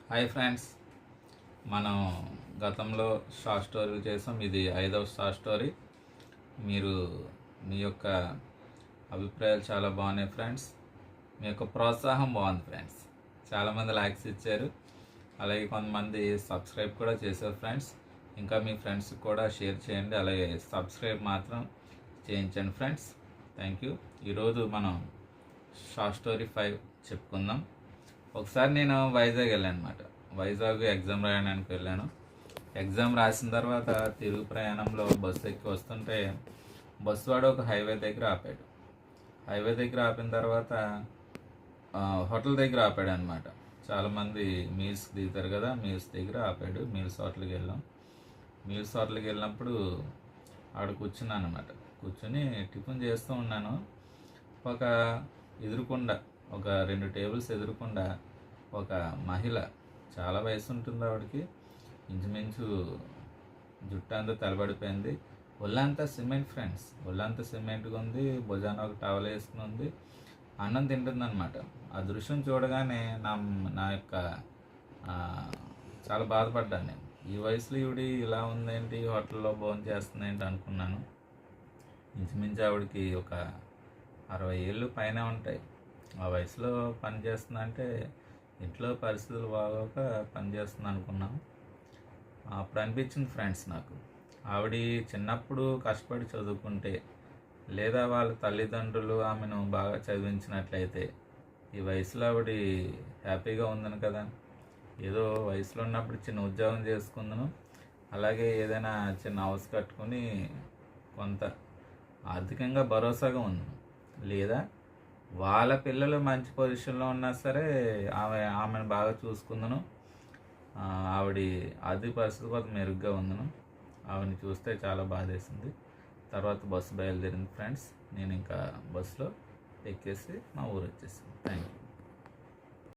Hi friends, మనం గతంలో short స్టోరీలు చేసాం. ఇది 5వ షార్ట్ స్టోరీ. మీరు మీ యొక్క అభిప్రాయాలు చాలా బాగున్నాయి ఫ్రెండ్స్. మీ యొక్క ప్రోత్సాహం బాగుంది ఫ్రెండ్స్. చాలామంది లైక్స్ ఇచ్చారు, అలాగే కొంతమంది సబ్స్క్రైబ్ కూడా చేశారు ఫ్రెండ్స్. ఇంకా మీ ఫ్రెండ్స్కి కూడా షేర్ చేయండి, అలాగే సబ్స్క్రైబ్ మాత్రం చేయించండి ఫ్రెండ్స్. Thank you. ఈరోజు మనం షార్ట్ స్టోరీ 5 చెప్పుకుందాం. ఒకసారి నేను వైజాగ్ వెళ్ళాను అనమాట. వైజాగ్ ఎగ్జామ్ రాయడానికి వెళ్ళాను. ఎగ్జామ్ రాసిన తర్వాత తిరుగు ప్రయాణంలో బస్సు ఎక్కి వస్తుంటే బస్సు వాడు ఒక హైవే దగ్గర ఆపాడు. హైవే దగ్గర ఆపిన తర్వాత హోటల్ దగ్గర ఆపాడు అనమాట. చాలామంది మీల్స్కి దిగుతారు కదా, మీల్స్ దగ్గర ఆపాడు. మీల్స్ హోటల్కి వెళ్ళాం. మీల్స్ హోటల్కి వెళ్ళినప్పుడు ఆడ కూర్చున్నాను అనమాట. కూర్చొని టిఫిన్ చేస్తూ ఉన్నాను. ఒక ఎదురుకుండా ఒక 2 టేబుల్స్ ఎదురుకుండా ఒక మహిళ, చాలా వయసు ఉంటుంది ఆవిడకి, ఇంచుమించు జుట్టు అంతా తలబడిపోయింది. ఒళ్ళంతా సిమెంట్ ఫ్రెండ్స్, ఒళ్ళంతా సిమెంట్గా ఉంది. భుజాన ఒక టవల్ వేసుకుని ఉంది. అన్నం తింటుందన్నమాట. ఆ దృశ్యం చూడగానే నా యొక్క చాలా బాధపడ్డాను నేను. ఈ వయసులో ఈవిడి ఇలా ఉందేంటి, హోటల్లో భోజనం చేస్తుందేంటి అనుకున్నాను. ఇంచుమించు ఆవిడకి ఒక 60 ఏళ్ళు పైన ఉంటాయి. ఆ వయసులో పని చేస్తుందంటే ఇంట్లో పరిస్థితులు బాగోక పని చేస్తుంది అనుకున్నాను. అప్పుడు అనిపించింది ఫ్రెండ్స్ నాకు, ఆవిడ చిన్నప్పుడు కష్టపడి చదువుకుంటే, లేదా వాళ్ళ తల్లిదండ్రులు ఆమెను బాగా చదివించినట్లయితే ఈ వయసులో ఆవిడ హ్యాపీగా ఉందని కదా. ఏదో వయసులో ఉన్నప్పుడు చిన్న ఉద్యోగం చేసుకుందును, అలాగే ఏదైనా చిన్న హౌస్ కట్టుకొని కొంత ఆర్థికంగా భరోసాగా ఉందను, లేదా వాళ్ళ పిల్లలు మంచి పొజిషన్లో ఉన్నా సరే ఆమెను బాగా చూసుకుందును. ఆవిడ ఆర్థిక పరిస్థితి కొంత మెరుగ్గా ఉందను. ఆవిడని చూస్తే చాలా బాధేసింది. తర్వాత బస్సు బయలుదేరింది ఫ్రెండ్స్. నేను ఇంకా బస్సులో ఎక్కేసి మా ఊరు వచ్చేసాను. Thank you.